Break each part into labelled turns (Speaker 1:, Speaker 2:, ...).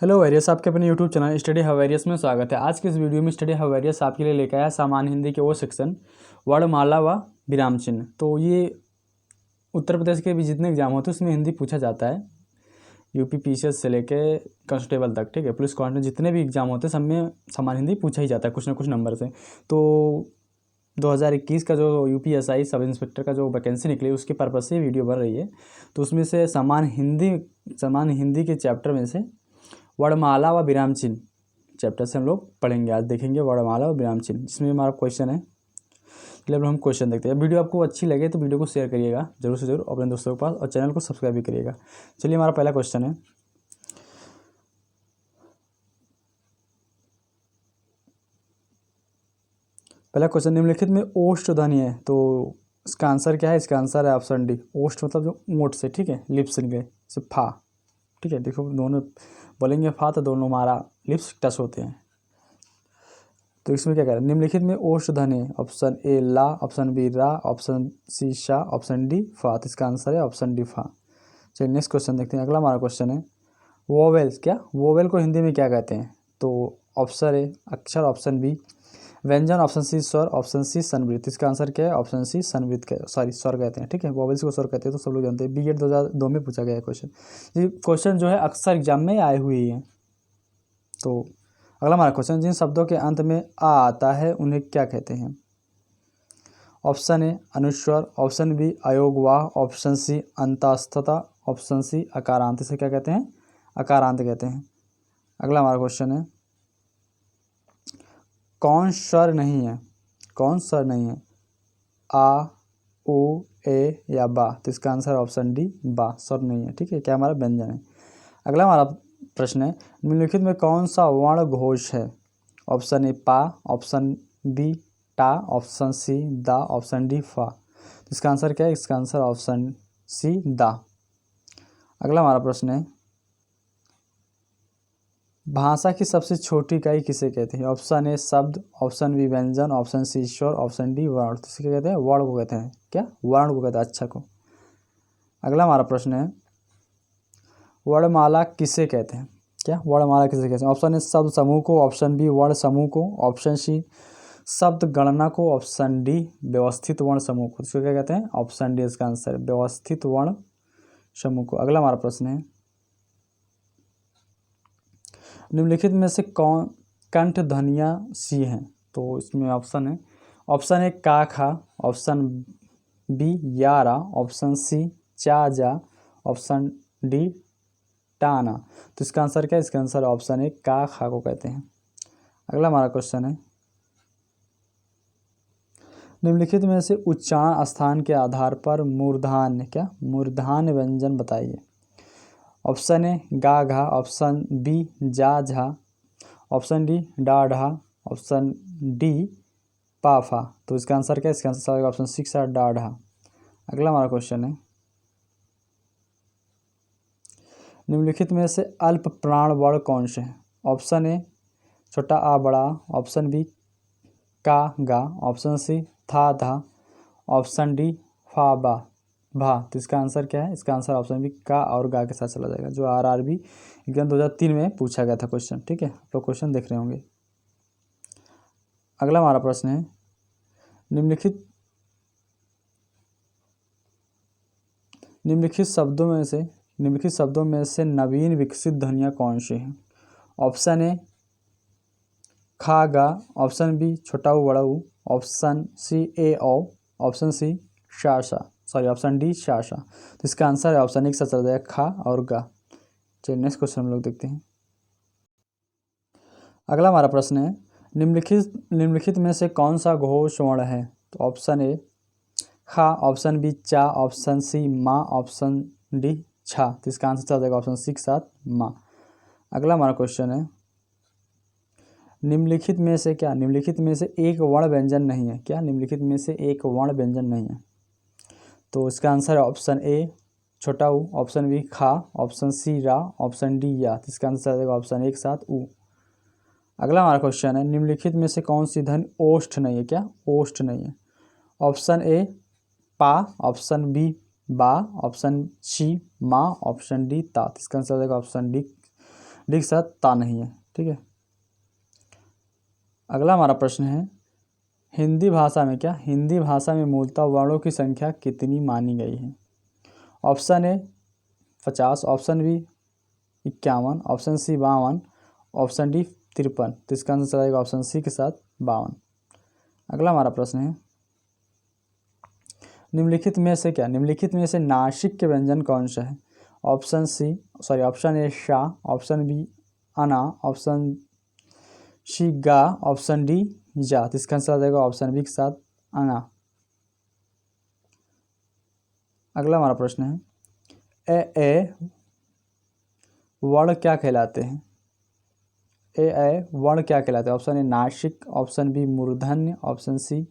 Speaker 1: Hello various, आपके अपने YouTube channel study हवेरियस में स्वागत है। आज के इस वीडियो में स्टडी हवेरियस आपके लिए लेकर आया सामान्य हिंदी के वो सेक्शन वर्णमाला व विराम चिन्ह। तो ये उत्तर प्रदेश के भी जितने एग्जाम होते हैं उसमें हिंदी पूछा जाता है, यूपी पीसीएस से लेके कांस्टेबल तक, ठीक है, पुलिस कांस्टेबल जितने भी एग्जाम होते हैं सब में सामान्य हिंदी पूछा ही जाता है कुछ ना कुछ नंबर से। तो 2021 का जो यूपीएसआई सब इंस्पेक्टर का जो वैकेंसी निकली उसके पर्पज़ से वीडियो बन रही है। तो उसमें से सामान्य हिंदी के चैप्टर में से वर्णमाला व विराम चिन्ह चैप्टर से हम लोग पढ़ेंगे। आज देखेंगे वर्णमाला व विराम चिन्ह, जिसमें हमारा क्वेश्चन है। चलिए अब हम क्वेश्चन देखते हैं। वीडियो आपको अच्छी लगे तो वीडियो को शेयर करिएगा जरूर से जरूर अपने दोस्तों के पास, और चैनल को सब्सक्राइब भी करिएगा। चलिए हमारा पहला क्वेश्चन है, निम्नलिखित में ओष्ठ ध्वनि है, तो इसका आंसर क्या है? इसका आंसर है ऑप्शन डी। ओष्ठ मतलब जो ओंठ से, ठीक है, लिप्स से फा, ठीक है। देखो दोनों बोलेंगे फा तो दोनों हमारा लिप्स टच होते हैं। तो इसमें क्या कह रहा है? निम्नलिखित में ओष्ठ ध्वनि, ऑप्शन ए ला, ऑप्शन बी रा, ऑप्शन सी शा, ऑप्शन डी फा। तो इसका आंसर है ऑप्शन डी फा। चलिए नेक्स्ट क्वेश्चन देखते हैं। अगला हमारा क्वेश्चन है, वोवेल्स, क्या वोवेल को हिंदी में क्या कहते हैं? तो ऑप्शन ए अक्षर, ऑप्शन बी व्यंजन, ऑप्शन सी स्वर, ऑप्शन सी संवृत्त। इसका आंसर क्या है? ऑप्शन सी संवृत्त, स्वर कहते हैं, ठीक है। वोवेल्स को स्वर कहते हैं तो सब लोग जानते हैं, बीएड 2002 में पूछा गया है क्वेश्चन। ये क्वेश्चन जो है अक्सर एग्जाम में आए हुए हैं। तो अगला हमारा क्वेश्चन, जिन शब्दों के अंत में आ आता है उन्हें क्या कहते हैं? ऑप्शन ए अनुस्वर, ऑप्शन बी अयोगवाह, ऑप्शन सी अंतःस्थता, ऑप्शन सी अकारांत। इसे क्या कहते हैं? अकारांत कहते हैं। अगला हमारा क्वेश्चन है, कौन स्वर नहीं है? कौन स्वर नहीं है? आ, उ, ए या बा। तो इसका आंसर ऑप्शन डी बा, स्वर नहीं है, ठीक है। क्या हमारा व्यंजन है। अगला हमारा प्रश्न है, निम्नलिखित में कौन सा वर्ण घोष है? ऑप्शन ए पा, ऑप्शन बी टा, ऑप्शन सी दा, ऑप्शन डी फा। तो इसका आंसर क्या है? इसका आंसर ऑप्शन सी दा। अगला हमारा प्रश्न है, भाषा की सबसे छोटी इकाई किसे कहते हैं? ऑप्शन ए शब्द, ऑप्शन बी व्यंजन, ऑप्शन सी ईश्वर, ऑप्शन डी वर्ण। तो इसे क्या कहते हैं? वर्ण को कहते हैं। क्या? वर्ण को कहते हैं, अक्षर को। अगला हमारा प्रश्न है, वर्णमाला किसे कहते हैं? क्या वर्णमाला किसे कहते हैं? ऑप्शन ए शब्द समूह को, ऑप्शन बी वर्ण समूह को, ऑप्शन सी शब्द गणना को, ऑप्शन डी व्यवस्थित वर्ण समूह को। इसको क्या कहते हैं? ऑप्शन डी इसका आंसर है, व्यवस्थित वर्ण समूह को। अगला हमारा प्रश्न है, निम्नलिखित में से कौन कंठ ध्वनियाँ सी हैं? तो इसमें ऑप्शन है, ऑप्शन ए का खा, ऑप्शन बी यारा, ऑप्शन सी चा जा, ऑप्शन डी टाना। तो इसका आंसर क्या है? इसका आंसर ऑप्शन ए का खा को कहते हैं। अगला हमारा क्वेश्चन है, निम्नलिखित में से उच्चारण स्थान के आधार पर मूर्धन्य, क्या मूर्धन्य व्यंजन बताइए? ऑप्शन ए गा घा, ऑप्शन बी जा झा, ऑप्शन डी डा ढा, ऑप्शन डी पा फा। तो इसका आंसर क्या है? इसका आंसर ऑप्शन सिक्स है, डा ढा। अगला हमारा क्वेश्चन है, निम्नलिखित में से अल्प प्राण वर्ण कौन से हैं? ऑप्शन ए छोटा आ बड़ा, ऑप्शन बी का गा, ऑप्शन सी था धा, ऑप्शन डी फा बा भा। तो इसका आंसर क्या है? इसका आंसर ऑप्शन बी का और गा के साथ चला जाएगा, जो आरआरबी एग्जाम 2003 में पूछा गया था क्वेश्चन, ठीक है। आप लोग क्वेश्चन देख रहे होंगे। अगला हमारा प्रश्न है, निम्नलिखित शब्दों में से नवीन विकसित ध्वनियाँ कौन सी हैं? ऑप्शन ए खा गा, ऑप्शन बी छोटा ऊ बड़ा ऊ, ऑप्शन सी ए ओ, ऑप्शन सी ऑप्शन डी शाशा। तो इसका आंसर है ऑप्शन ए के साथ चला जाएगा, खा और गा। चलिए नेक्स्ट क्वेश्चन हम लोग देखते हैं। अगला हमारा प्रश्न है, निम्नलिखित में से कौन सा घोष वर्ण है? तो ऑप्शन ए खा, ऑप्शन बी चा, ऑप्शन सी माँ, ऑप्शन डी छा। तो इसका आंसर चला जाएगा ऑप्शन सी के साथ माँ। अगला हमारा क्वेश्चन है, निम्नलिखित में से एक वर्ण व्यंजन नहीं है? क्या निम्नलिखित में से एक वर्ण व्यंजन नहीं है? तो इसका आंसर है ऑप्शन ए छोटा ऊ, ऑप्शन बी खा, ऑप्शन सी रा, ऑप्शन डी या। तो इसका आंसर आएगा ऑप्शन ए के साथ ऊ। अगला हमारा क्वेश्चन है, निम्नलिखित में से कौन सी ध्वनि ओष्ठ नहीं है? क्या ओष्ठ नहीं है? ऑप्शन ए पा, ऑप्शन बी बा, ऑप्शन सी माँ, ऑप्शन डी ता। तो इसका आंसर आएगा ऑप्शन डी डी के साथ ता नहीं है, ठीक है। अगला हमारा प्रश्न है, हिंदी भाषा में मूलतः वर्णों की संख्या कितनी मानी गई है? Option A 50, option B 51, option C 52, option D 53। तो इसका आंसर चला ऑप्शन सी के साथ 52। अगला हमारा प्रश्न है, निम्नलिखित में से नासिक के व्यंजन कौन सा है? ऑप्शन ए शा, ऑप्शन बी अना, ऑप्शन सी गा, ऑप्शन डी जा। तो इसका आंसर आ जाएगा ऑप्शन बी के साथ अना। अगला हमारा प्रश्न है, ए वर्ण क्या कहलाते हैं? वर्ण क्या कहलाते हैं? ऑप्शन ए नासिक, ऑप्शन बी मूर्धन्य, ऑप्शन सी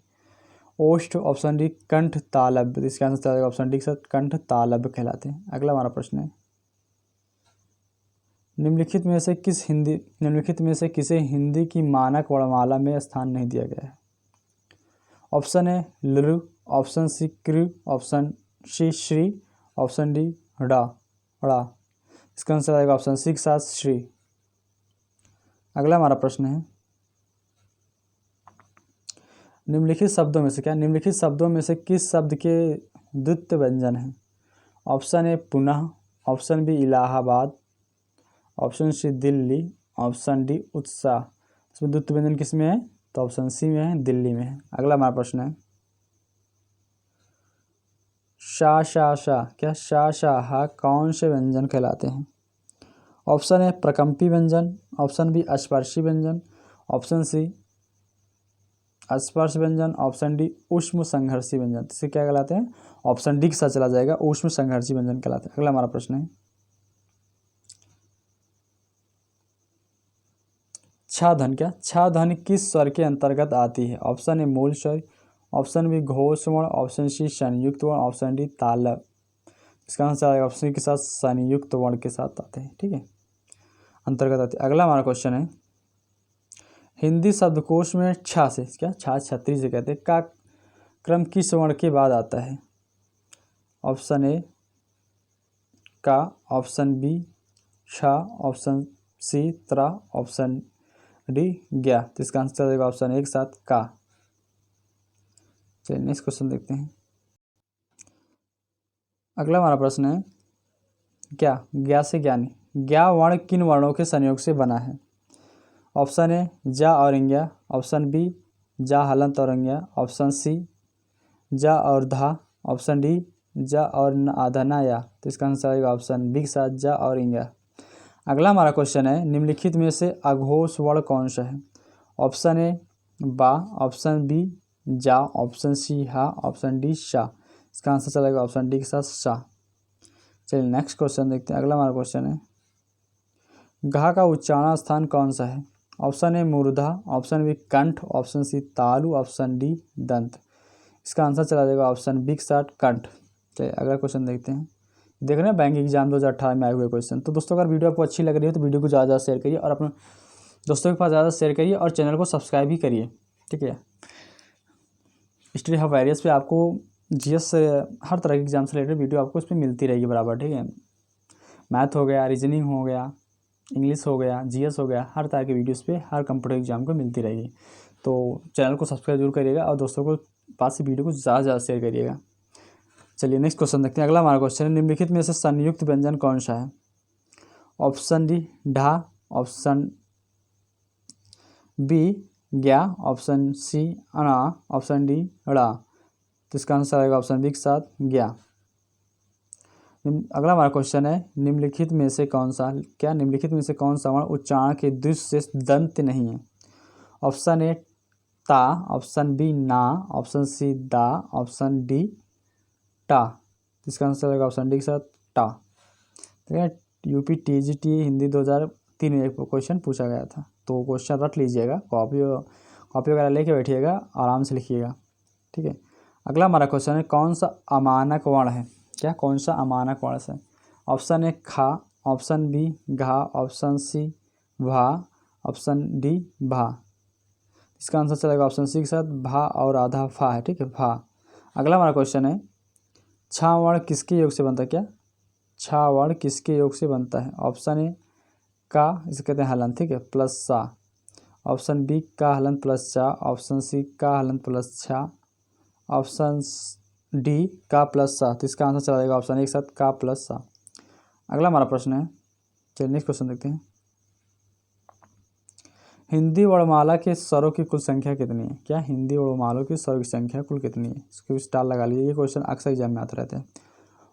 Speaker 1: ओष्ठ, ऑप्शन डी कंठ तालव्य। इसका आंसर आएगा ऑप्शन डी के साथ कंठ तालव्य कहलाते हैं। अगला हमारा प्रश्न है, निम्नलिखित में से किसे हिंदी की मानक वर्णमाला में स्थान नहीं दिया गया है? ऑप्शन ए लृ, ऑप्शन सी कृ, ऑप्शन सी श्री, ऑप्शन डी ड़ा। इसका आंसर आएगा ऑप्शन सी के साथ श्री। अगला हमारा प्रश्न है, निम्नलिखित शब्दों में से किस शब्द के द्वितीय व्यंजन है? ऑप्शन ए पुनः, option B Allahabad, option C Delhi, option D उत्साह। इसमें द्वितीय व्यंजन किस में है? तो ऑप्शन सी में है, दिल्ली में है। अगला हमारा प्रश्न है, शा हा कौन से व्यंजन कहलाते हैं? ऑप्शन ए प्रकंपी व्यंजन, ऑप्शन बी स्पर्शी व्यंजन, ऑप्शन सी स्पर्श व्यंजन, ऑप्शन डी ऊष्म संघर्षी व्यंजन। इसे क्या कहलाते हैं? ऑप्शन डी के साथ चला जाएगा, ऊष्म संघर्षी व्यंजन कहलाते हैं। अगला हमारा प्रश्न है, छा ध्वनि किस स्वर के अंतर्गत आती है? ऑप्शन ए मूल स्वर, ऑप्शन बी घोष वर्ण, ऑप्शन सी संयुक्त वर्ण, ऑप्शन डी तालव्य। इसका आंसर आएगा ऑप्शन के साथ संयुक्त वर्ण के साथ आते हैं, ठीक है, अंतर्गत आते हैं। अगला हमारा क्वेश्चन है, हिंदी शब्दकोश में छा छतरी से कहते हैं का क्रम किस वर्ण के बाद आता है? ऑप्शन ए का, ऑप्शन बी छा, ऑप्शन सी त्रा, ऑप्शन डी ज्ञा। तो इसका आंसर आएगा ऑप्शन ए के साथ का। चलिए नेक्स्ट क्वेश्चन देखते हैं। अगला हमारा प्रश्न है, ज्ञा से ज्ञानी, ज्ञा वर्ण किन वर्णों के संयोग से बना है? ऑप्शन ए जा और इंग्या, ऑप्शन बी जा हलंत और इंग्या, ऑप्शन सी जा और धा, ऑप्शन डी जा और आधा ना या। तो इसका आंसर आएगा ऑप्शन बी के साथ जा और इंग्या। अगला हमारा क्वेश्चन है, निम्नलिखित में से अघोष वर्ण कौन सा है? ऑप्शन ए बा, ऑप्शन बी जा, ऑप्शन सी हा, ऑप्शन डी शा। इसका आंसर चलेगा ऑप्शन डी के साथ शा। चलिए नेक्स्ट क्वेश्चन देखते हैं। अगला हमारा क्वेश्चन है, घा का उच्चारण स्थान कौन सा है? ऑप्शन ए मूर्धा, ऑप्शन बी कंठ, ऑप्शन सी तालु, ऑप्शन डी दंत। इसका आंसर चला जाएगा ऑप्शन बी के साथ कंठ। चलिए अगला क्वेश्चन देखते हैं। देख रहे हैं बैंक एग्जाम 2018 में आए हुए क्वेश्चन। तो दोस्तों अगर वीडियो आपको अच्छी लग रही है तो वीडियो को ज़्यादा शेयर करिए और अपने दोस्तों के पास ज़्यादा शेयर करिए और चैनल को सब्सक्राइब भी करिए, ठीक है। स्टडी हब वायरस पे आपको जीएस से हर तरह के एग्जाम से रिलेटेड वीडियो आपको इस पर मिलती रहेगी बराबर, ठीक है। मैथ हो गया, रीजनिंग हो गया, इंग्लिश हो गया, जीएस हो गया, हर तरह के वीडियोस पे हर कंप्यूटर एग्जाम को मिलती रहेगी। तो चैनल को सब्सक्राइब जरूर करिएगा और दोस्तों को पास वीडियो को ज़्यादा ज़्यादा शेयर करिएगा। चलिए नेक्स्ट क्वेश्चन देखते हैं। अगला हमारा क्वेश्चन है, निम्नलिखित में से संयुक्त व्यंजन कौन सा है? ऑप्शन डी ढा, ऑप्शन बी ज्ञा, ऑप्शन सी अना, ऑप्शन डी ड़ा। तो इसका आंसर आएगा ऑप्शन बी के साथ ज्ञा। अगला हमारा क्वेश्चन है, निम्नलिखित में से कौन सा वर्ण उच्चारण के दृश्य से दंत नहीं है? ऑप्शन ए ता, ऑप्शन बी ना, ऑप्शन सी दा, ऑप्शन डी टा। इसका आंसर आएगा ऑप्शन डी के साथ टा। ठीक है, यूपी टीजीटी हिंदी 2003 में एक क्वेश्चन पूछा गया था, तो क्वेश्चन रख लीजिएगा, कॉपी वगैरह लेके बैठिएगा, आराम से लिखिएगा, ठीक है। अगला हमारा क्वेश्चन है, कौन सा अमानक वर्ण है? कौन सा अमानक वर्ण है? ऑप्शन ए खा, ऑप्शन बी घा, ऑप्शन सी भा, ऑप्शन डी भा। इसका आंसर चलेगा ऑप्शन सी के साथ भा और आधा फा है, ठीक है, भा। अगला हमारा क्वेश्चन है, छा वर्ण किसके योग से बनता है? छा वर्ण किसके योग से बनता है? ऑप्शन ए का, इसे कहते हैं हलन, ठीक है, प्लस सा। ऑप्शन बी का हलन प्लस चा। ऑप्शन सी का हलन प्लस छा। ऑप्शन डी का प्लस सा। तो इसका आंसर चला जाएगा ऑप्शन एक साथ का प्लस सा। अगला हमारा प्रश्न है, चलिए नेक्स्ट क्वेश्चन देखते हैं। हिंदी वर्णमाला के स्वरों की कुल संख्या कितनी है? क्या हिंदी वर्णमालों की स्वरों की संख्या कुल कितनी है? इसको स्टार लगा लीजिए, ये क्वेश्चन अक्सर एग्जाम में आते रहते हैं।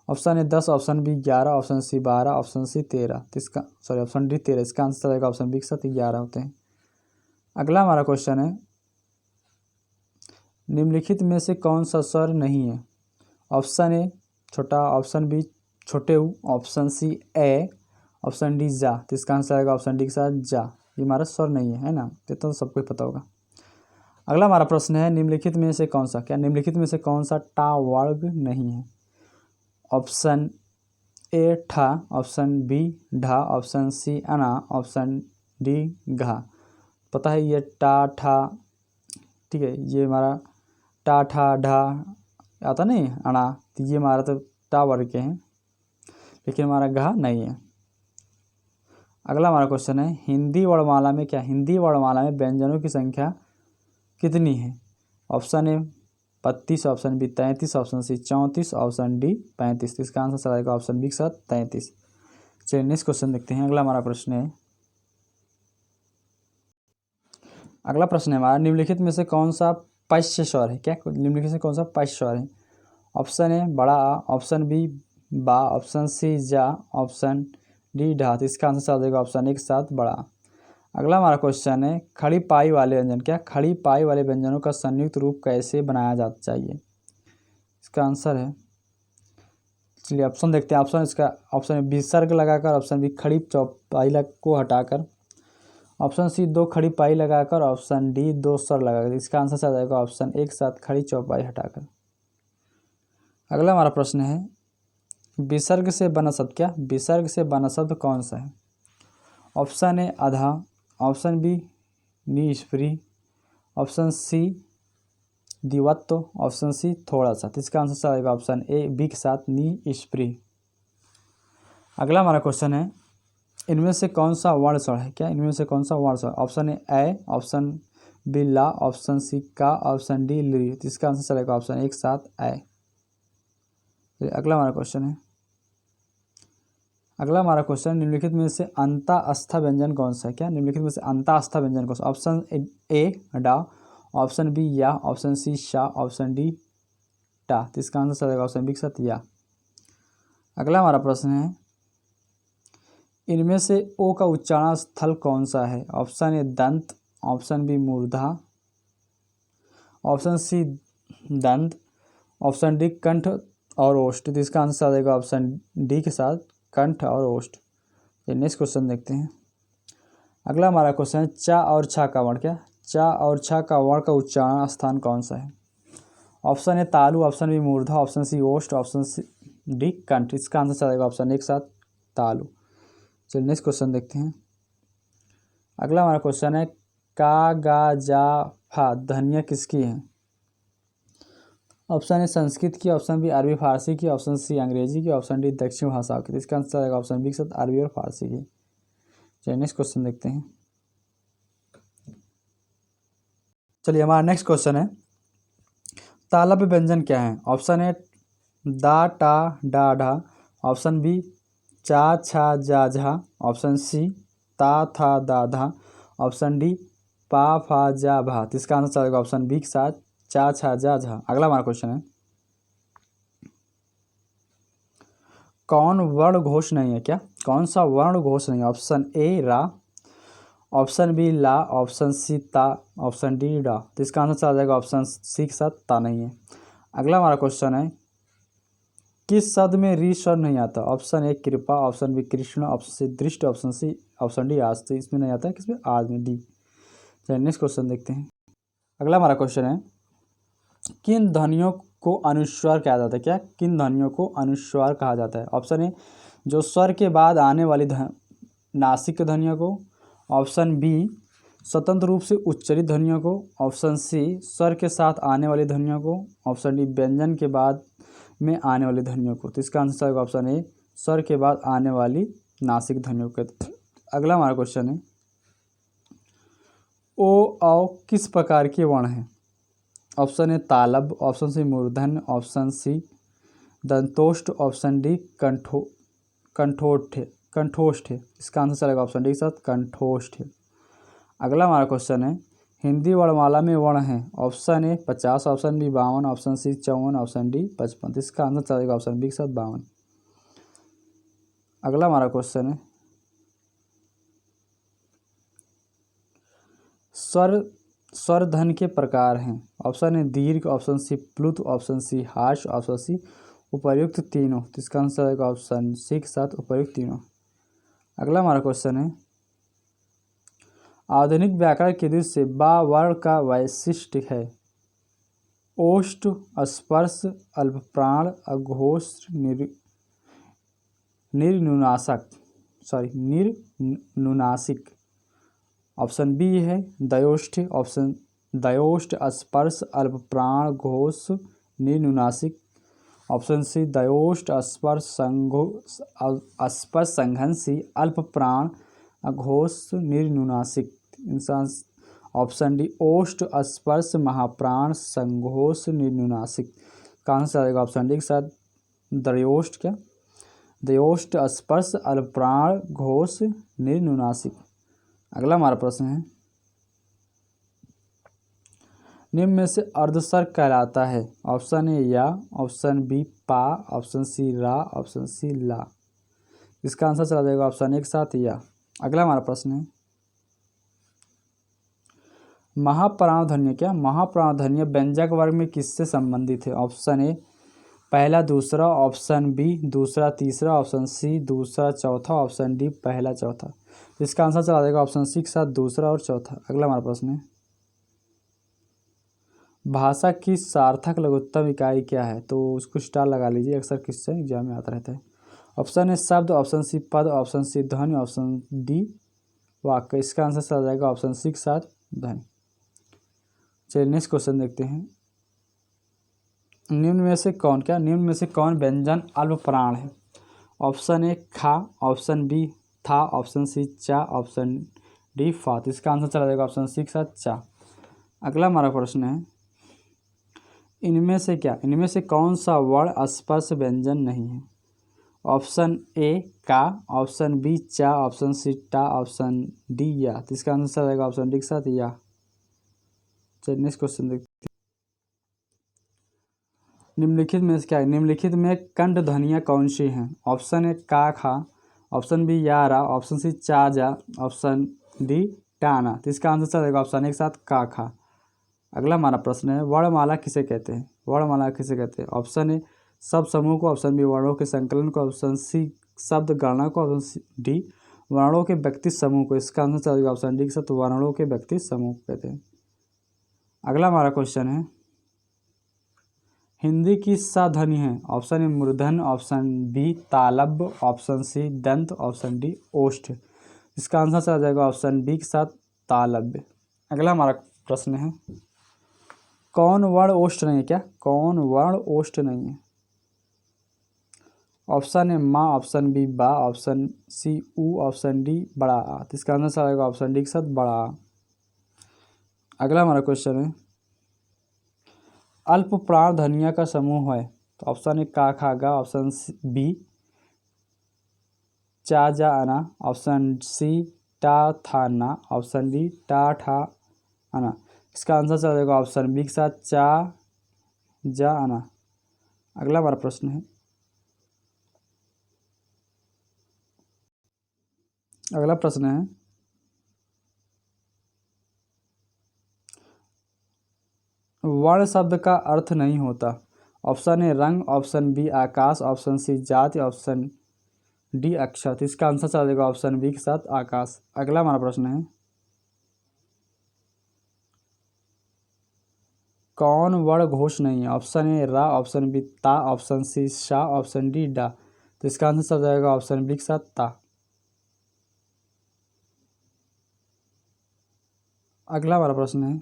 Speaker 1: Option A 10, option B 11, option C 12, option C 13। तो इसका ऑप्शन डी 13। इसका आंसर रहेगा ऑप्शन बी के साथ 11 होते हैं। अगला हमारा क्वेश्चन है, निम्नलिखित में से कौन सा स्वर नहीं है? ऑप्शन ए छोटा, ऑप्शन बी छोटे ऊ, ऑप्शन सी ए, ऑप्शन डी जा। तो इसका आंसर आएगा ऑप्शन डी के साथ जा। ये हमारा स्वर नहीं है ना, ये तो सबको ही पता होगा। अगला हमारा प्रश्न है, निम्नलिखित में से कौन सा, क्या निम्नलिखित में से कौन सा टा वर्ग नहीं है? ऑप्शन ए ठा, ऑप्शन बी ढा, ऑप्शन सी अना, ऑप्शन डी घा। पता है ये टा ठा, ठीक है, ये हमारा टा ठा ढा आता नहीं अना, तो ये हमारा तो टा वर्ग के हैं, लेकिन हमारा घा नहीं है। अगला हमारा क्वेश्चन है, हिंदी वर्णमाला में क्या, हिंदी वर्णमाला में व्यंजनों की संख्या कितनी है? Option A 32, option B 33, option C 34, option D 35। इसका आंसर चला जाएगा ऑप्शन बी के साथ 33। चलिए नेक्स्ट क्वेश्चन देखते हैं। अगला हमारा प्रश्न है, अगला प्रश्न है हमारा, निम्नलिखित में से कौन सा पश्य स्वर है? क्या निम्नलिखित से कौन सा पश्य स्वर है? ऑप्शन ए बड़ा आ, ऑप्शन बी बा, ऑप्शन सी जा, ऑप्शन डी ढा। तो इसका आंसर चला जाएगा ऑप्शन ए के साथ बड़ा। अगला हमारा क्वेश्चन है, खड़ी पाई वाले व्यंजन, क्या खड़ी पाई वाले व्यंजनों का संयुक्त रूप कैसे बनाया जाना चाहिए? इसका आंसर है, चलिए ऑप्शन देखते हैं। ऑप्शन इसका ऑप्शन विसर्ग लगाकर, ऑप्शन बी खड़ी चौपाई को हटाकर, ऑप्शन सी 2 खड़ी पाई लगाकर, ऑप्शन डी 2 स्वर लगाकर। इसका आंसर चला जाएगा ऑप्शन एक साथ खड़ी चौपाई हटाकर। अगला हमारा प्रश्न है, विसर्ग से बना शब्द, क्या विसर्ग से बना शब्द कौन सा है? ऑप्शन ए आधा, ऑप्शन बी निष्प्री, ऑप्शन सी दिवत्व, ऑप्शन सी थोड़ा सा। तो इसका आंसर आएगा ऑप्शन ए बी के साथ निष्प्री। अगला हमारा क्वेश्चन है, इनमें से कौन सा वर्ण स्वर है? क्या इनमें से कौन सा वर्ण स्वर? ऑप्शन ए, ऑप्शन बी ला, ऑप्शन सी का, ऑप्शन डी ली। तो इसका आंसर चलेगा ऑप्शन एक साथ ए। अगला हमारा क्वेश्चन है, अगला हमारा क्वेश्चन, निम्नलिखित में से अंतास्था व्यंजन कौन सा है? क्या निम्नलिखित में से अंतास्था व्यंजन कौन सा? ऑप्शन ए डा, ऑप्शन बी या, ऑप्शन सी शा, ऑप्शन डी टा। तो इसका आंसर चलेगा ऑप्शन बी के साथ या। अगला हमारा प्रश्न है, इनमें से ओ का उच्चारण स्थल कौन सा है? ऑप्शन ए दंत, ऑप्शन बी मूर्धा, ऑप्शन सी दंत, ऑप्शन डी कंठ और ओष्ठ। तो इसका आंसर आ जाएगा ऑप्शन डी के साथ कंठ और ओष्ठ। नेक्स्ट क्वेश्चन देखते हैं। अगला हमारा क्वेश्चन है, चा और छा का वर्ण, क्या चा और छा का वर्ण का उच्चारण स्थान कौन सा है? ऑप्शन ए तालु, ऑप्शन बी मूर्धा, ऑप्शन सी ओष्ठ, ऑप्शन सी डी कंठ। इसका आंसर चलेगा ऑप्शन एक साथ तालु। चलिए नेक्स्ट क्वेश्चन देखते हैं। अगला हमारा क्वेश्चन है, का गा जा फा ध्वनियाँ किसकी हैं? ऑप्शन ए संस्कृत की, ऑप्शन बी अरबी फारसी की, ऑप्शन सी अंग्रेजी की, ऑप्शन डी दक्षिण भाषाओं की। इसका आंसर आएगा ऑप्शन बी के साथ अरबी और फारसी की। चलिए नेक्स्ट क्वेश्चन देखते हैं। चलिए हमारा नेक्स्ट क्वेश्चन है, तालव्य व्यंजन क्या है? ऑप्शन ए दा टा डा ढा, ऑप्शन बी चा छा जा झा, ऑप्शन सी ता था दा धा, ऑप्शन डी पा फा जा भा। तो इसका आंसर चलेगा ऑप्शन बी के साथ चा छा जा झा। अगला हमारा क्वेश्चन है, कौन वर्ण घोष नहीं है? क्या कौन सा वर्ण घोष नहीं है? ऑप्शन ए रा, ऑप्शन बी ला, ऑप्शन सी ता, ऑप्शन डी डा। तो इसका आंसर चला जाएगा ऑप्शन सी के साथ ता नहीं है। अगला हमारा क्वेश्चन है, किस शब्द में री स्वर नहीं आता? ऑप्शन ए कृपा, option B Krishna, option C दृष्ट, ऑप्शन सी ऑप्शन डी आज। तो इसमें नहीं आता है, किसमें आज में डी। चलिए नेक्स्ट क्वेश्चन देखते हैं। अगला हमारा क्वेश्चन है, किन ध्वनियों को अनुस्वार कहा जाता है? क्या किन ध्वनियों को अनुस्वार कहा जाता है? ऑप्शन ए जो स्वर के बाद आने वाली नासिक ध्वनियों को, ऑप्शन बी स्वतंत्र रूप से उच्चरित ध्वनियों को, ऑप्शन सी स्वर के साथ आने वाली ध्वनियों को, ऑप्शन डी व्यंजन के बाद में आने वाली ध्वनियों को। तो इसका आंसर होगा ऑप्शन ए स्वर के बाद आने वाली नासिक ध्वनियों को। अगला हमारा क्वेश्चन है, ओ औ किस प्रकार के वर्ण हैं? ऑप्शन ए तालब, ऑप्शन सी मूर्धन्य, ऑप्शन सी दंतोष्ठ, ऑप्शन डी कंठोष्ठ है। इसका आंसर चलेगा ऑप्शन डी के साथ कंठोष्ठ है। अगला हमारा क्वेश्चन है, हिंदी वर्णमाला में वर्ण हैं? Option A 50, option B 52, option C 54, option D 55। इसका आंसर चलेगा ऑप्शन बी के साथ 52। अगला हमारा क्वेश्चन है, स्वर धन के प्रकार हैं? ऑप्शन ए दीर्घ, ऑप्शन सी प्लुत, ऑप्शन सी हार्श, ऑप्शन सी उपर्युक्त तीनों। तो इसका आंसर आएगा ऑप्शन सी के साथ उपर्युक्त तीनों। अगला हमारा क्वेश्चन है, आधुनिक व्याकरण की दृष्टि से बा वर्ण का वैशिष्ट्य है? ओष्ठ, स्पर्श, अल्पप्राण, अघोष, निर्नुनासिक। ऑप्शन बी है दयोष्ठ, ऑप्शन दयोष्ठ, स्पर्श, अल्पप्राण, घोष, निर्नुनासिक। ऑप्शन सी दयोष्ठ, स्पर्श, संघंसी, अल्पप्राण, अघोष, निर्नुनासिक। ऑप्शन डी ओष्ठ, स्पर्श, महाप्राण, संघोष, निर्नुनासिक। कहाँ से आएगा ऑप्शन डी के साथ दयोष्ठ, क्या दयोष्ठ, स्पर्श, अल्पप्राण, घोष, निर्नुनासिक। अगला हमारा प्रश्न है, निम्न में से अर्धस्वर कहलाता है? ऑप्शन ए या, ऑप्शन बी पा, ऑप्शन सी रा, ऑप्शन सी ला। इसका आंसर चला जाएगा ऑप्शन ए के साथ या। अगला हमारा प्रश्न है, महाप्राण ध्वनि क्या महाप्राण ध्वनि व्यंजक वर्ग में किससे संबंधित है? ऑप्शन ए पहला दूसरा, ऑप्शन बी दूसरा तीसरा, ऑप्शन सी दूसरा चौथा, ऑप्शन डी पहला चौथा। इसका आंसर चला जाएगा ऑप्शन सी के साथ दूसरा और चौथा। अगला हमारा प्रश्न है, भाषा की सार्थक लघुत्तम इकाई क्या है? तो उसको स्टार लगा लीजिए, अक्सर क्वेश्चन एग्जाम में आता रहता है। ऑप्शन ए शब्द, ऑप्शन सी पद, ऑप्शन सी ध्वनि, ऑप्शन डी वाक्य। इसका आंसर चला जाएगा ऑप्शन सी के साथ ध्वनि। चलिए नेक्स्ट क्वेश्चन देखते हैं, निम्न में से कौन व्यंजन अल्पप्राण है? ऑप्शन ए खा, ऑप्शन बी था, ऑप्शन सी चा, ऑप्शन डी फा। तो इसका आंसर चला जाएगा ऑप्शन सी के साथ चा। अगला हमारा प्रश्न है, इनमें से कौन सा वर्ण स्पर्श व्यंजन नहीं है? ऑप्शन ए का, ऑप्शन बी चा, ऑप्शन सी टा, ऑप्शन डी या। तो इसका आंसर चला जाएगा ऑप्शन डी के साथ या। चलिए नेक्स्ट क्वेश्चन देखते हैं, निम्नलिखित में कंठ ध्वनियाँ कौन सी हैं? ऑप्शन ए का खा, ऑप्शन बी या रा, ऑप्शन सी चा जा, ऑप्शन डी टाना। तो इसका आंसर चलेगा ऑप्शन ए के साथ का खा। अगला हमारा प्रश्न है, वर्णमाला किसे कहते हैं? ऑप्शन ए सब समूह को, ऑप्शन बी वर्णों के संकलन को, ऑप्शन सी शब्द गणना को, ऑप्शन डी वर्णों के व्यक्ति समूह को। इसका आंसर चलेगा ऑप्शन डी के साथ वर्णों के व्यक्ति समूह को कहते हैं। अगला हमारा क्वेश्चन है, हिंदी की सा ध्वनि है? ऑप्शन ए मूर्धन्य, ऑप्शन बी तालब, ऑप्शन सी दंत, ऑप्शन डी ओष्ठ। इसका आंसर चला जाएगा ऑप्शन बी के साथ तालव्य। अगला हमारा प्रश्न है, कौन वर्ण ओष्ठ नहीं है? ऑप्शन ए माँ, ऑप्शन बी बा, ऑप्शन सी ऊ, ऑप्शन डी बड़ा आ। तो इसका आंसर चला जाएगा ऑप्शन डी के साथ बड़ा आ। अगला हमारा क्वेश्चन है, अल्प प्राण ध्वनियों का समूह है? तो ऑप्शन ए का खा गा, ऑप्शन बी चा जा आना, ऑप्शन सी टा था ना, ऑप्शन डी टा ठा आना। इसका आंसर चला जाएगा ऑप्शन बी के साथ चा जा आना। अगला हमारा प्रश्न है, वर्ण शब्द का अर्थ नहीं होता? ऑप्शन ए रंग, ऑप्शन बी आकाश, ऑप्शन सी जाति, ऑप्शन डी अक्षर। तो इसका आंसर चला जाएगा ऑप्शन बी के साथ आकाश। अगला हमारा प्रश्न है, कौन वर्ण घोष नहीं है? ऑप्शन ए रा, ऑप्शन बी ता, ऑप्शन सी शा, ऑप्शन डी डा। तो इसका आंसर चला जाएगा ऑप्शन बी के साथ ता। अगला हमारा प्रश्न है,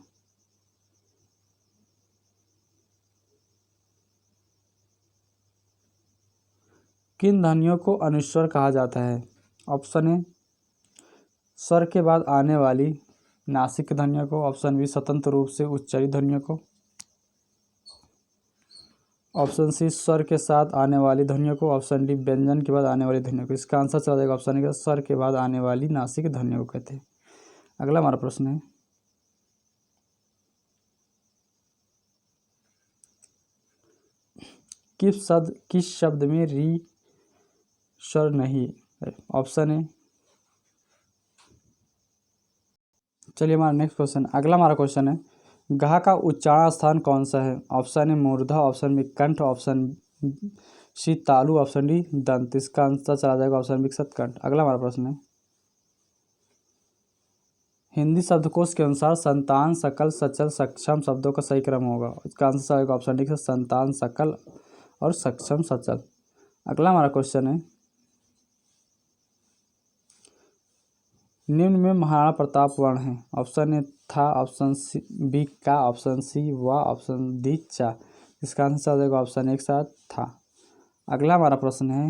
Speaker 1: किन ध्वनियों को अनुस्वर कहा जाता है? ऑप्शन ए स्वर के बाद आने वाली नासिक ध्वनियों को। ऑप्शन बी स्वतंत्र रूप से उच्चारित ध्वनियों को। ऑप्शन सी स्वर के साथ आने वाली ध्वनियों को। ऑप्शन डी व्यंजन के बाद आने वाली ध्वनियों को। इसका आंसर चला जाएगा ऑप्शन ए स्वर के बाद आने वाली नासिक ध्वनियों को कहते हैं। अगला हमारा प्रश्न है, किस शब्द में री स्वर नहीं है। ऑप्शन है, चलिए हमारा नेक्स्ट क्वेश्चन, अगला हमारा क्वेश्चन है, घ का उच्चारण स्थान कौन सा है। ऑप्शन है मूर्धा, ऑप्शन बी कंठ, ऑप्शन सी तालु, ऑप्शन डी दंत। इसका आंसर चला जाएगा ऑप्शन बी सतकंठ। अगला हमारा प्रश्न है, हिंदी शब्दकोश के अनुसार संतान, सकल, सचल, सक्षम शब्दों का सही क्रम होगा। इसका आंसर चला जाएगा ऑप्शन डी संतान, सकल और सक्षम, सचल। अगला हमारा क्वेश्चन है, निम्न में महाराणा प्रताप वर्ण है। ऑप्शन ए था, ऑप्शन सी बी का, ऑप्शन सी व, ऑप्शन डी चा। इसका आंसर आ जाएगा ऑप्शन एक साथ था। अगला हमारा प्रश्न है,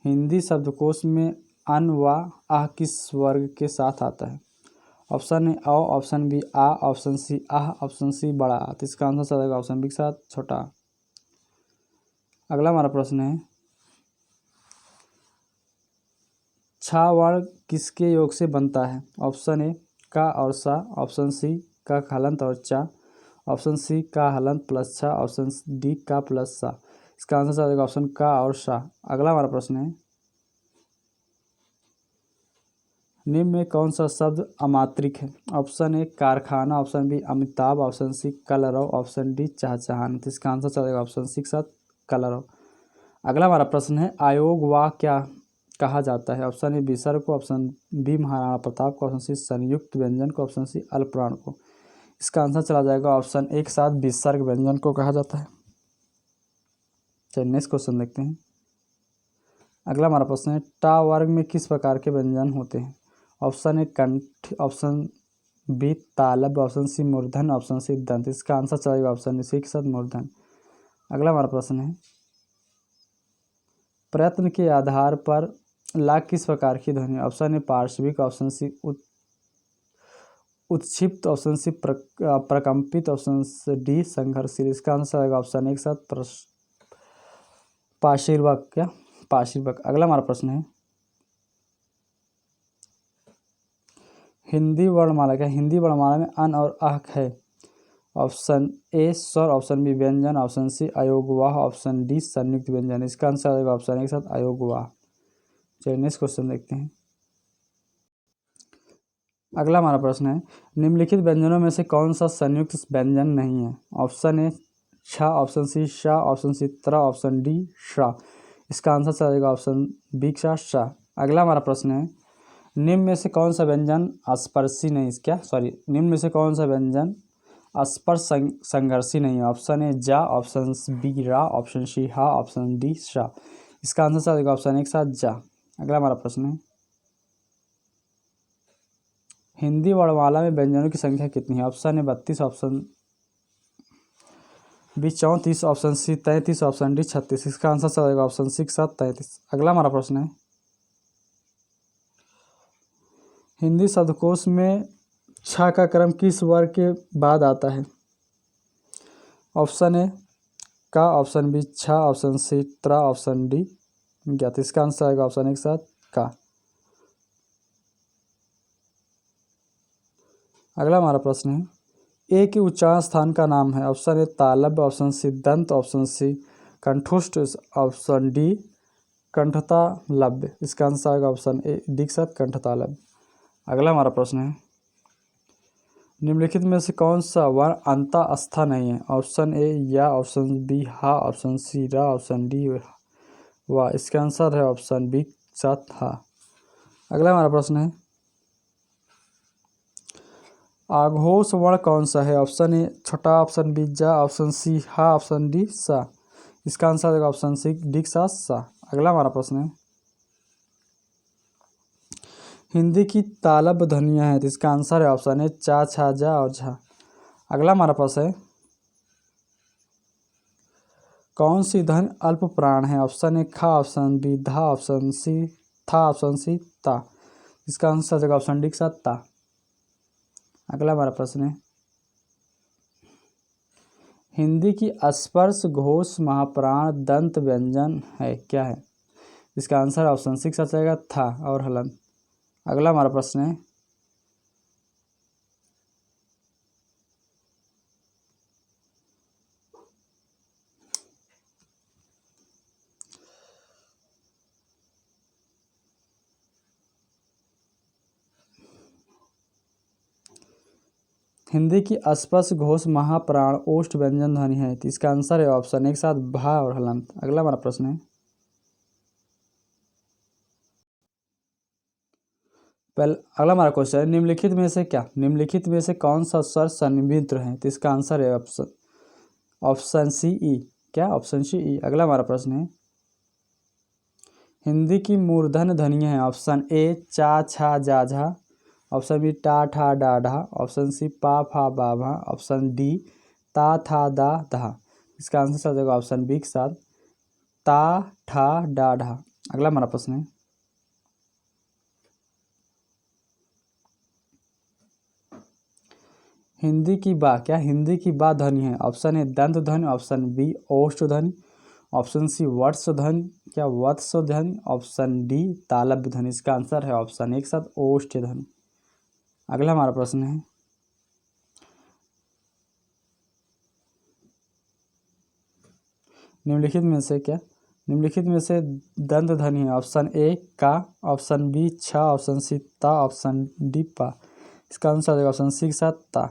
Speaker 1: हिंदी शब्दकोश में अन व आह किस वर्ग के साथ आता है। ऑप्शन ए अ, ऑप्शन बी आ, ऑप्शन सी आह, ऑप्शन सी बड़ा आ। तो इसका आंसर आ जाएगा ऑप्शन बी के साथ छोटा। अगला हमारा प्रश्न है, छा वर्ण किसके योग से बनता है। ऑप्शन ए का और सा, ऑप्शन सी का हलंत और चा, ऑप्शन सी का हलंत प्लस छा, ऑप्शन डी का प्लस सा। इसका आंसर आ जाएगा ऑप्शन का और सा। अगला हमारा प्रश्न है, निम्न में कौन सा शब्द अमात्रिक है। ऑप्शन ए कारखाना, option B Amitabh, option C कलरव, ऑप्शन डी चहचहान। तो इसका आंसर चलेगा ऑप्शन सी के साथ कलरव। अगला हमारा प्रश्न है, आयोग वा क्या कहा जाता है। ऑप्शन ए विसर्ग को, ऑप्शन बी महाराणा प्रताप को, ऑप्शन सी संयुक्त व्यंजन को, ऑप्शन सी अल्पप्राण को। इसका आंसर चला जाएगा ऑप्शन एक साथ विसर्ग व्यंजन को कहा जाता है। चलिए नेक्स्ट क्वेश्चन देखते हैं। अगला हमारा प्रश्न है, टा वर्ग में किस प्रकार के व्यंजन होते हैं। ऑप्शन ए कंठ, ऑप्शन बी तालव्य, ऑप्शन सी मूर्धन, ऑप्शन सी दंत। इसका आंसर चलेगा ऑप्शन सी के साथ मूर्धन। अगला हमारा प्रश्न है, प्रयत्न के आधार पर ला किस प्रकार की ध्वनि। ऑप्शन ए पार्श्विक, ऑप्शन सी उत्क्षिप्त, ऑप्शन सी प्रकंपित, ऑप्शन डी संघर्षशील। इसका आंसर आएगा ऑप्शन एक साथ पार्श्विक। क्या पार्श्विक। अगला हमारा प्रश्न है, हिंदी वर्णमाला क्या हिंदी वर्णमाला में अन और अह है। ऑप्शन ए स्वर, ऑप्शन बी व्यंजन, ऑप्शन सी अयोगवाह, ऑप्शन डी संयुक्त व्यंजन। इसका आंसर आएगा ऑप्शन ए के साथ अयोगवाह। चलिए नेक्स्ट क्वेश्चन देखते हैं। अगला हमारा प्रश्न है, निम्नलिखित व्यंजनों में से कौन सा संयुक्त व्यंजन नहीं है। ऑप्शन ए छा, ऑप्शन सी शा, ऑप्शन सी त्रा, ऑप्शन डी शा। इसका आंसर चलेगा ऑप्शन बी का शा। अगला हमारा प्रश्न है, निम्न में से कौन सा व्यंजन स्पर्शी नहीं निम्न में से कौन सा व्यंजन स्पर्श संघर्षी नहीं है। ऑप्शन ए जा, ऑप्शन बी रा, ऑप्शन सी हा, ऑप्शन डी शा। इसका आंसर चलेगा ऑप्शन एक साथ जा। अगला हमारा प्रश्न है, हिंदी वर्णमाला में व्यंजनों की संख्या कितनी है। Option A 32, option B 34, option C 33, option D 36। इसका आंसर चलेगा ऑप्शन सी के साथ 33। अगला हमारा प्रश्न है, हिंदी शब्दकोश में छा का क्रम किस वर्ग के बाद आता है। ऑप्शन ए का, ऑप्शन बी छा, ऑप्शन सी त्रा, ऑप्शन डी ज्ञात। इसका आंसर आएगा ऑप्शन एक साथ का। अगला हमारा प्रश्न है, ए के उच्चारण स्थान का नाम है। ऑप्शन ए तालव्य, ऑप्शन सी दंत, ऑप्शन सी कंठोष्ठ, ऑप्शन डी कंठतालव्य। इसका आंसर आएगा ऑप्शन ए डी के साथ कंठतालव्य। अगला हमारा प्रश्न है, निम्नलिखित में से कौन सा वर्ण अंतःस्थ नहीं है। ऑप्शन ए या, ऑप्शन बी हा, ऑप्शन सी रा, ऑप्शन डी वा। इसका आंसर है ऑप्शन बी साथ हा। अगला हमारा प्रश्न है, आघोष वर्ण कौन सा है। ऑप्शन ए छोटा, ऑप्शन बी जा, ऑप्शन सी हा, ऑप्शन डी सा। इसका आंसर है ऑप्शन सी डी के साथ सा। अगला हमारा प्रश्न है, हिंदी की तालव्य ध्वनियाँ हैं। तो इसका आंसर है ऑप्शन ए चा, छा, जा और झा। अगला हमारा प्रश्न है, कौन सी ध्वनि अल्प प्राण है। ऑप्शन ए खा, ऑप्शन बी धा, ऑप्शन सी था, ऑप्शन सी ता। इसका आंसर आ जाएगा ऑप्शन डी के साथ ता। अगला हमारा प्रश्न है, हिंदी की स्पर्श घोष महाप्राण दंत व्यंजन है, क्या है? इसका आंसर ऑप्शन सी के साथ जाएगा था और हलंत। अगला हमारा प्रश्न है, हिंदी की स्पर्श घोष महाप्राण ओष्ठ व्यंजन ध्वनि है, तो इसका आंसर है ऑप्शन एक साथ भा और हलंत। अगला हमारा प्रश्न है, अगला हमारा क्वेश्चन है, निम्नलिखित में से क्या, निम्नलिखित में से कौन सा स्वर संमिश्र है? तो इसका आंसर है ऑप्शन सी ई। क्या? ऑप्शन सी ई। अगला हमारा प्रश्न है, हिंदी की मूर्धन्य ध्वनियाँ हैं। ऑप्शन ए चा छा जा झा, ऑप्शन बी टा ठा डा ढा, ऑप्शन सी पा फा बा भा, ऑप्शन डी ता था दा धा। इसका आंसर आ जाएगा ऑप्शन बी के साथ ता ठा डा ढा। अगला हमारा प्रश्न है, हिंदी की बा, क्या हिंदी की बा ध्वनि है? ऑप्शन ए दंत ध्वनि, ऑप्शन बी ओष्ठ ध्वनि, ऑप्शन सी वत्स ध्वनि, क्या वत्स ध्वनि, ऑप्शन डी तालव्य ध्वनि। इसका आंसर है ऑप्शन एक साथ ओष्ठ ध्वनि। अगला हमारा प्रश्न है, निम्नलिखित में से क्या, निम्नलिखित में से दंत ध्वनि है। ऑप्शन ए का, ऑप्शन बी छा, ऑप्शन सी ता, ऑप्शन डी पा। इसका आंसर आ जाएगा ऑप्शन सी के साथ ता।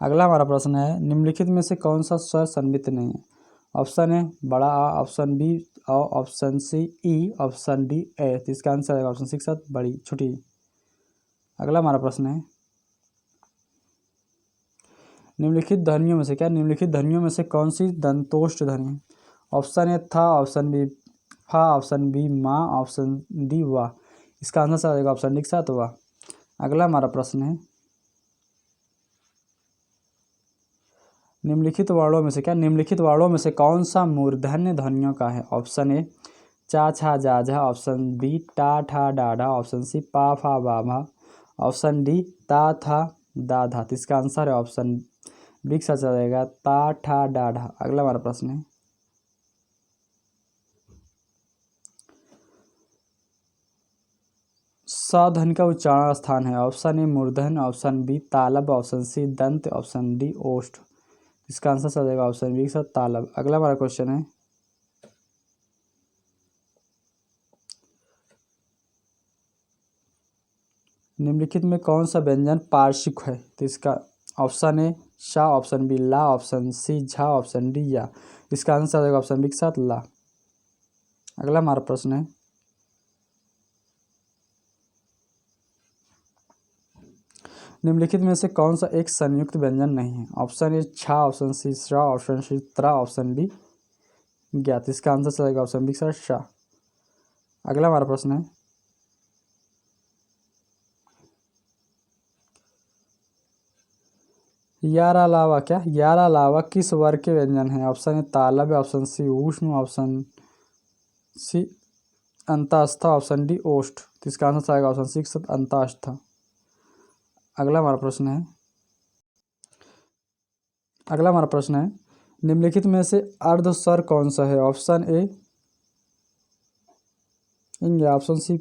Speaker 1: अगला हमारा प्रश्न है, निम्नलिखित में से कौन सा स्वर संमित नहीं है? ऑप्शन ए बड़ा आ, ऑप्शन बी आ, ऑप्शन सी ई, ऑप्शन डी ए। तो इसका आंसर आएगा ऑप्शन सी के साथ बड़ी छोटी। अगला हमारा प्रश्न है, निम्नलिखित ध्वनियों में से क्या, निम्नलिखित ध्वनियों में से कौन सी दंतोष्ठ ध्वनि है? ऑप्शन ए था, ऑप्शन बी फा, ऑप्शन बी माँ, ऑप्शन डी वाह। इसका आंसर आ जाएगा ऑप्शन डी के साथ वाह। अगला हमारा प्रश्न है, निम्नलिखित वर्णों में से क्या, निम्नलिखित वर्णों में से कौन सा मूर्धन्य ध्वनियों का है? ऑप्शन ए चा छा जा झा, ऑप्शन बी टा ठा डा ढा, ऑप्शन सी पा फा बा भा, ऑप्शन डी ता था दा धा। तो इसका आंसर है ऑप्शन बी के साथ आ जाएगा ता ठा डा ढा। अगला हमारा प्रश्न है, स ध्वनि का उच्चारण स्थान है। ऑप्शन ए मूर्धन्य, ऑप्शन बी तालब, ऑप्शन सी दंत, ऑप्शन डी ओष्ठ। इसका आंसर आ जाएगा ऑप्शन बी के साथ तालब। अगला हमारा क्वेश्चन है, निम्नलिखित में कौन सा व्यंजन पार्श्विक है? तो इसका ऑप्शन ए शा, ऑप्शन बी ला, ऑप्शन सी झा, ऑप्शन डी या। इसका आंसर आ जाएगा ऑप्शन बी के साथ ला। अगला हमारा प्रश्न है, निम्नलिखित में से कौन सा एक संयुक्त व्यंजन नहीं है? ऑप्शन ए छा, ऑप्शन सी श्रा, ऑप्शन सी त्रा, ऑप्शन डी ज्ञात। इसका आंसर चलेगा ऑप्शन बी के साथ शा। अगला हमारा प्रश्न है, यारा लावा, क्या यारा लावा किस वर्ग के व्यंजन है? ऑप्शन ए तालव्य, ऑप्शन सी ऊष्म, ऑप्शन सी अंतस्थ, ऑप्शन डी ओष्ठ। तो इसका आंसर आएगा ऑप्शन सी के साथ अंतस्थ। अगला हमारा प्रश्न है, अगला हमारा प्रश्न है, निम्नलिखित में से अर्ध स्वर कौन सा है? ऑप्शन ए इंग, ऑप्शन सी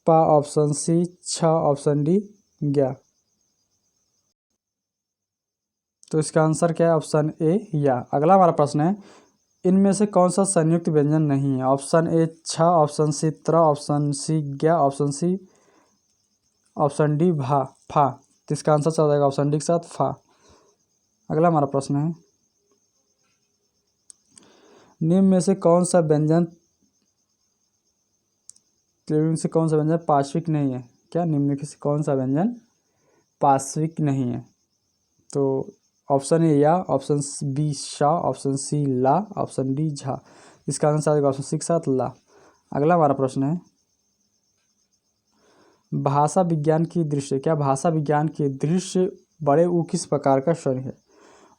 Speaker 1: पा, ऑप्शन सी छा, ऑप्शन डी ज्ञा। तो इसका आंसर क्या है? ऑप्शन ए या। अगला हमारा प्रश्न है, इनमें से कौन सा संयुक्त व्यंजन नहीं है? ऑप्शन ए छा, ऑप्शन सी त्रा, ऑप्शन सी ज्ञा, ऑप्शन सी, ऑप्शन डी भा फा। तो इसका आंसर चल जाएगा ऑप्शन डी के साथ फा। अगला हमारा प्रश्न है, निम्न में से कौन सा व्यंजन पार्श्विक नहीं है? क्या निम्नलिखित से कौन सा व्यंजन पार्श्विक नहीं है? तो ऑप्शन ए या, ऑप्शन बी शा, ऑप्शन सी ला, ऑप्शन डी झा। इसका आंसर आएगा ऑप्शन सी के साथ ला। अगला हमारा प्रश्न है, भाषा विज्ञान की दृश्य, क्या भाषा विज्ञान की दृश्य बड़े ऊ किस प्रकार का स्वर है?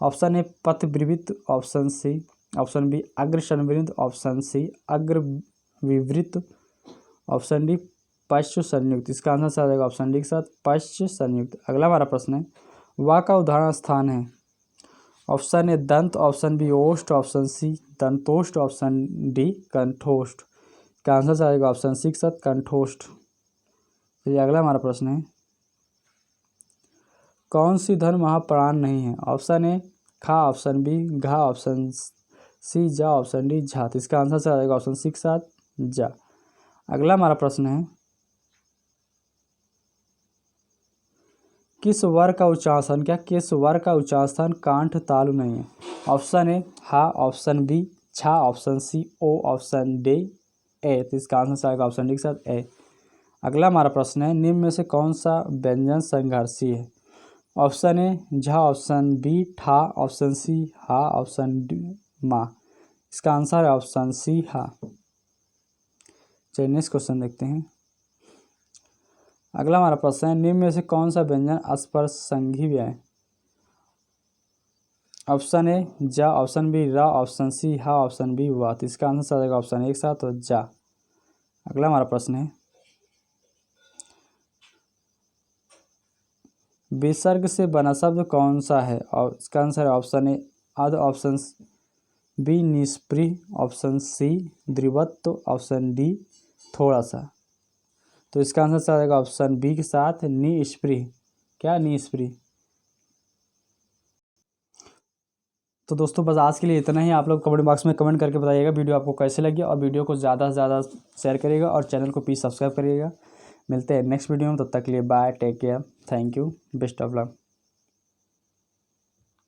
Speaker 1: ऑप्शन ए पथ विवृत, ऑप्शन सी, ऑप्शन बी अग्र संवृत, ऑप्शन सी अग्र विवृत, ऑप्शन डी पश्च संयुक्त। इसका आंसर आ जाएगा ऑप्शन डी के साथ पश्च संयुक्त। अगला हमारा प्रश्न है वा का उदाहरण स्थान है। ऑप्शन ए दंत, ऑप्शन बी ओष्ठ, ऑप्शन सी दंतोष्ठ, ऑप्शन डी कंठोष्ठ। इसका आंसर आ जाएगा ऑप्शन सी के साथ कंठोष्ठ। फिर अगला हमारा प्रश्न है कौन सी धन महाप्राण नहीं है। ऑप्शन ए खा, ऑप्शन बी घा, ऑप्शन सी जा, ऑप्शन डी झा। तो इसका आंसर आ जाएगा ऑप्शन सी के साथ जा। अगला हमारा प्रश्न है किस वर का उच्चारण स्थान, क्या किस वर का उच्चारण स्थान कांठ तालु नहीं है। ऑप्शन ए हा, ऑप्शन बी छा, ऑप्शन सी ओ, ऑप्शन डी ए। तो इसका आंसर आएगा ऑप्शन डी के साथ ए। अगला हमारा प्रश्न है निम्न में से कौन सा व्यंजन संघर्षी है। ऑप्शन ए झा, ऑप्शन बी ठा, ऑप्शन सी हा, ऑप्शन डी मा। इसका आंसर है ऑप्शन सी हा। चलिए नेक्स्ट क्वेश्चन देखते हैं। अगला हमारा प्रश्न है निम्न में से कौन सा व्यंजन स्पर्श संघी भी है। ऑप्शन ए जा, ऑप्शन बी रा, ऑप्शन सी हा, ऑप्शन बी वा। तो इसका आंसर आ जाएगा ऑप्शन ए के साथ तो जा। अगला हमारा प्रश्न है विसर्ग से बना शब्द कौन सा है। और इसका आंसर है ऑप्शन ए अध, ऑप्शन बी निष्प्रिय, ऑप्शन सी द्विवत्व, ऑप्शन डी थोड़ा सा। तो इसका आंसर आ जाएगा ऑप्शन बी के साथ निष्प्रिय। क्या निष्प्रिय। तो दोस्तों बस आज के लिए इतना ही। आप लोग कमेंट बॉक्स में कमेंट करके बताइएगा वीडियो आपको कैसे लगी और वीडियो को ज़्यादा से ज़्यादा शेयर करिएगा और चैनल को प्लीज़ सब्सक्राइब करिएगा। मिलते हैं नेक्स्ट वीडियो में, तब तक के लिए bye, take care, thank you, best of luck.